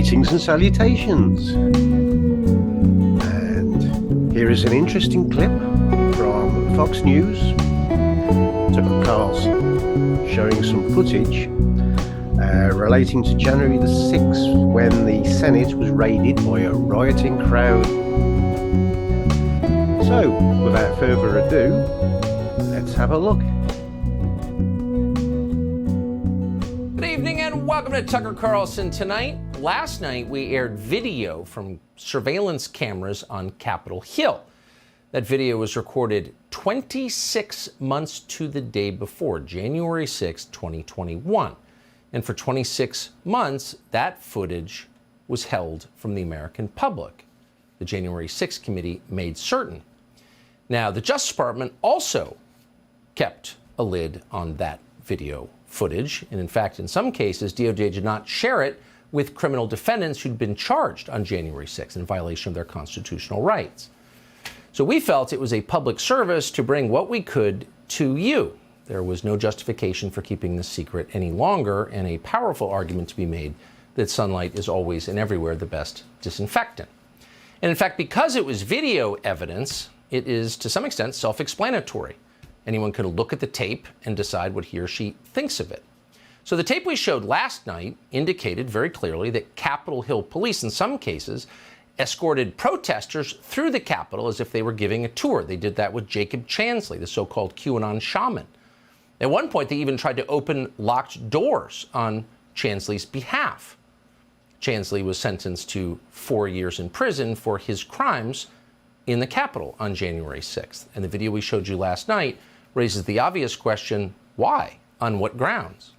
Greetings and salutations. And here is an interesting clip from Fox News. Tucker Carlson showing some footage relating to January the 6th when the Senate was raided by a rioting crowd. So, without further ado, let's have a look. Good evening and welcome to Tucker Carlson Tonight. Last night we aired video from surveillance cameras on Capitol Hill. That video was recorded 26 months to the day before, January 6, 2021. And for 26 months, that footage was held from the American public. The January 6th committee made certain. Now, the Justice Department also kept a lid on that video footage. And in fact, in some cases, DOJ did not share it with criminal defendants who'd been charged on January 6th in violation of their constitutional rights. So we felt it was a public service to bring what we could to you. There was no justification for keeping this secret any longer, and a powerful argument to be made that sunlight is always and everywhere the best disinfectant. And in fact, because it was video evidence, it is to some extent self-explanatory. Anyone can look at the tape and decide what he or she thinks of it. So the tape we showed last night indicated very clearly that Capitol Hill police, in some cases, escorted protesters through the Capitol as if they were giving a tour. They did that with Jacob Chansley, the so-called QAnon shaman. At one point, they even tried to open locked doors on Chansley's behalf. Chansley was sentenced to 4 years in prison for his crimes in the Capitol on January 6th. And the video we showed you last night raises the obvious question, why? On what grounds?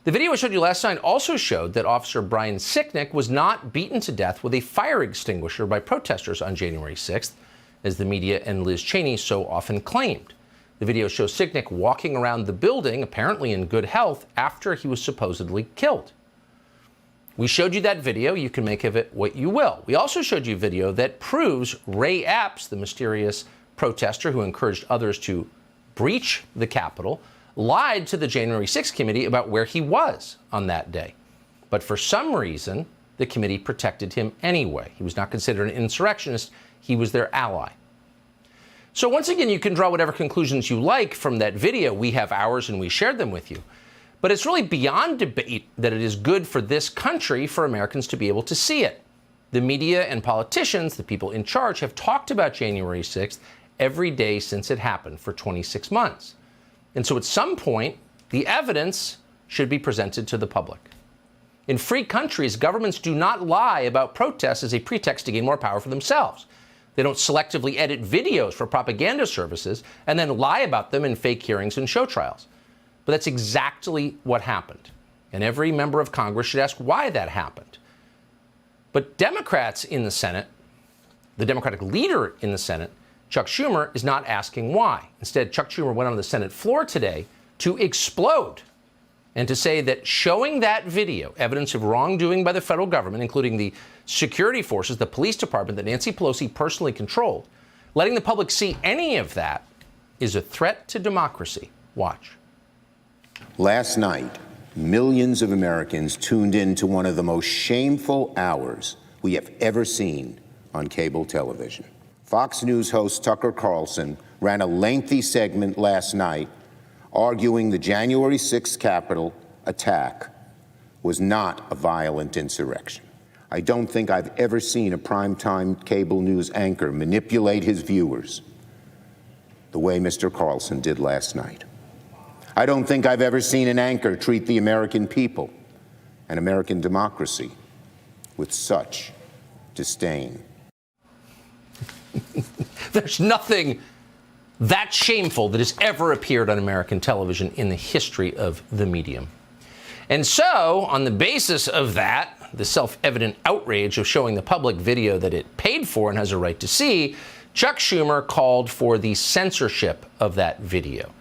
The video I showed you last night also showed that Officer Brian Sicknick was not beaten to death with a fire extinguisher by protesters on January 6th, as the media and Liz Cheney so often claimed. The video shows Sicknick walking around the building, apparently in good health, after he was supposedly killed. We showed you that video. You can make of it what you will. We also showed you video that proves Ray Epps, the mysterious protester who encouraged others to breach the Capitol, lied to the January 6th committee about where he was on that day. But for some reason, the committee protected him anyway. He was not considered an insurrectionist. He was their ally. So once again, you can draw whatever conclusions you like from that video. We have ours and we shared them with you. But it's really beyond debate that it is good for this country for Americans to be able to see it. The media and politicians, the people in charge, have talked about January 6th every day since it happened for 26 months. And so at some point, the evidence should be presented to the public. In free countries, governments do not lie about protests as a pretext to gain more power for themselves. They don't selectively edit videos for propaganda services and then lie about them in fake hearings and show trials. But that's exactly what happened. And every member of Congress should ask why that happened. But Democrats in the Senate, the Democratic leader in the Senate, Chuck Schumer, is not asking why. Instead, Chuck Schumer went on the Senate floor today to explode and to say that showing that video, evidence of wrongdoing by the federal government, including the security forces, the police department that Nancy Pelosi personally controlled, letting the public see any of that is a threat to democracy. Watch. Last night, millions of Americans tuned in to one of the most shameful hours we have ever seen on cable television. Fox News host Tucker Carlson ran a lengthy segment last night arguing the January 6th Capitol attack was not a violent insurrection. I don't think I've ever seen a primetime cable news anchor manipulate his viewers the way Mr. Carlson did last night. I don't think I've ever seen an anchor treat the American people and American democracy with such disdain. There's nothing that shameful that has ever appeared on American television in the history of the medium. And so, on the basis of that, the self-evident outrage of showing the public video that it paid for and has a right to see, Chuck Schumer called for the censorship of that video.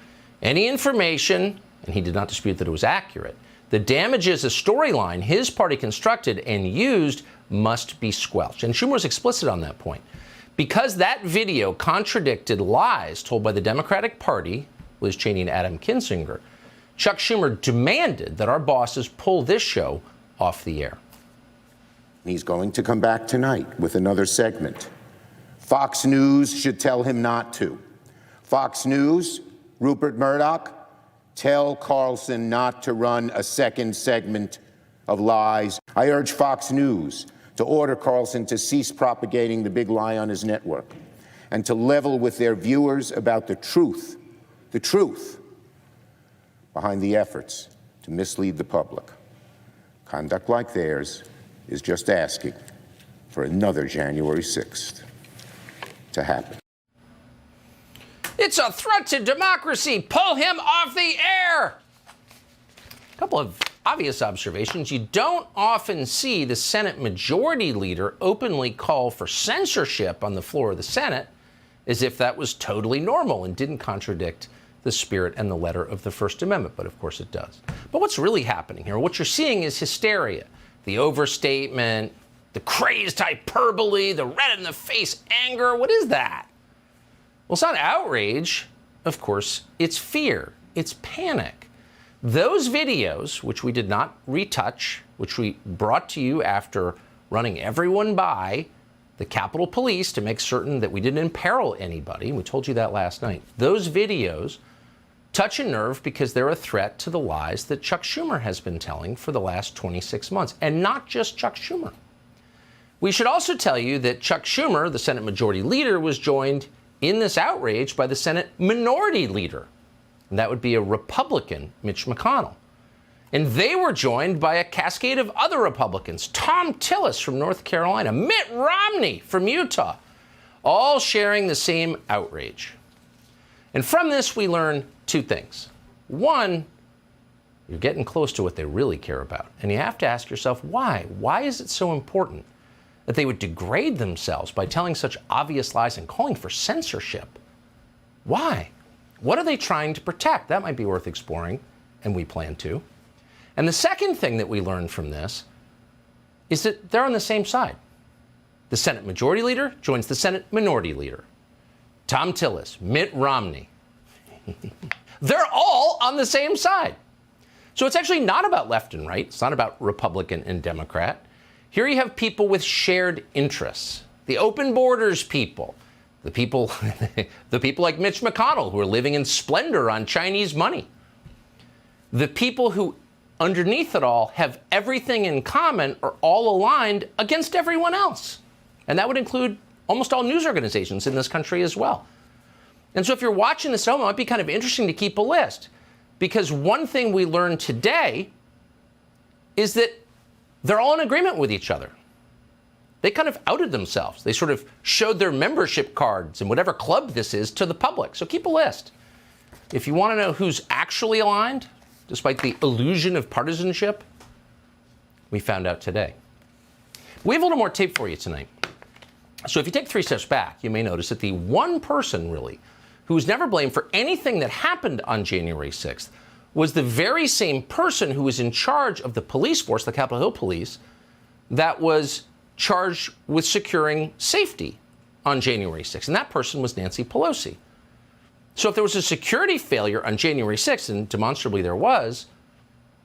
Any information, and he did not dispute that it was accurate, that damages a storyline his party constructed and used must be squelched. And Schumer was explicit on that point. Because that video contradicted lies told by the Democratic Party, Liz Cheney and Adam Kinzinger, Chuck Schumer demanded that our bosses pull this show off the air. He's going to come back tonight with another segment. Fox News should tell him not to. Fox News, Rupert Murdoch, tell Carlson not to run a second segment of lies. I urge Fox News to order Carlson to cease propagating the big lie on his network and to level with their viewers about the truth behind the efforts to mislead the public. Conduct like theirs is just asking for another January 6th to happen. It's a threat to democracy. Pull him off the air. A couple of obvious observations. You don't often see the Senate Majority Leader openly call for censorship on the floor of the Senate, as if that was totally normal and didn't contradict the spirit and the letter of the First Amendment, but of course it does. But what's really happening here, what you're seeing is hysteria, the overstatement, the crazed hyperbole, the red-in-the-face anger. What is that? Well, it's not outrage, of course, it's fear, it's panic. Those videos, which we did not retouch, which we brought to you after running everyone by the Capitol Police to make certain that we didn't imperil anybody, we told you that last night, those videos touch a nerve because they're a threat to the lies that Chuck Schumer has been telling for the last 26 months, and not just Chuck Schumer. We should also tell you that Chuck Schumer, the Senate Majority Leader, was joined in this outrage by the Senate Minority Leader, and that would be a Republican, Mitch McConnell. And they were joined by a cascade of other Republicans, Tom Tillis from North Carolina, Mitt Romney from Utah, all sharing the same outrage. And from this, we learn two things. One, you're getting close to what they really care about. And you have to ask yourself, why? Why is it so important that they would degrade themselves by telling such obvious lies and calling for censorship? Why? What are they trying to protect? That might be worth exploring, and we plan to. And the second thing that we learned from this is that they're on the same side. The Senate Majority Leader joins the Senate Minority Leader. Tom Tillis, Mitt Romney. They're all on the same side. So it's actually not about left and right. It's not about Republican and Democrat. Here you have people with shared interests. The open borders people. The people like Mitch McConnell who are living in splendor on Chinese money. The people who, underneath it all, have everything in common, are all aligned against everyone else. And that would include almost all news organizations in this country as well. And so if you're watching this at home, it might be kind of interesting to keep a list. Because one thing we learned today is that they're all in agreement with each other. They kind of outed themselves. They sort of showed their membership cards in whatever club this is to the public. So keep a list. If you want to know who's actually aligned, despite the illusion of partisanship, we found out today. We have a little more tape for you tonight. So if you take 3 steps back, you may notice that the one person, really, who was never blamed for anything that happened on January 6th was the very same person who was in charge of the police force, the Capitol Hill Police, that was charged with securing safety on January 6th. And that person was Nancy Pelosi. So if there was a security failure on January 6th, and demonstrably there was,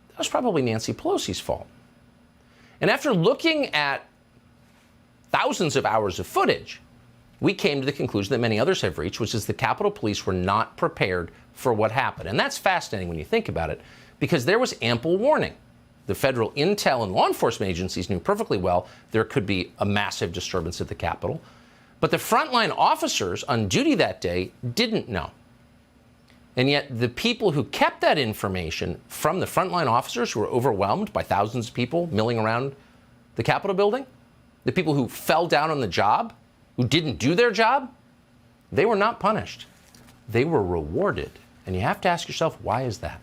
that was probably Nancy Pelosi's fault. And after looking at thousands of hours of footage, we came to the conclusion that many others have reached, which is the Capitol Police were not prepared for what happened. And that's fascinating when you think about it, because there was ample warning. The federal intel and law enforcement agencies knew perfectly well there could be a massive disturbance at the Capitol. But the frontline officers on duty that day didn't know. And yet the people who kept that information from the frontline officers who were overwhelmed by thousands of people milling around the Capitol building, the people who fell down on the job, who didn't do their job, they were not punished. They were rewarded. And you have to ask yourself, why is that?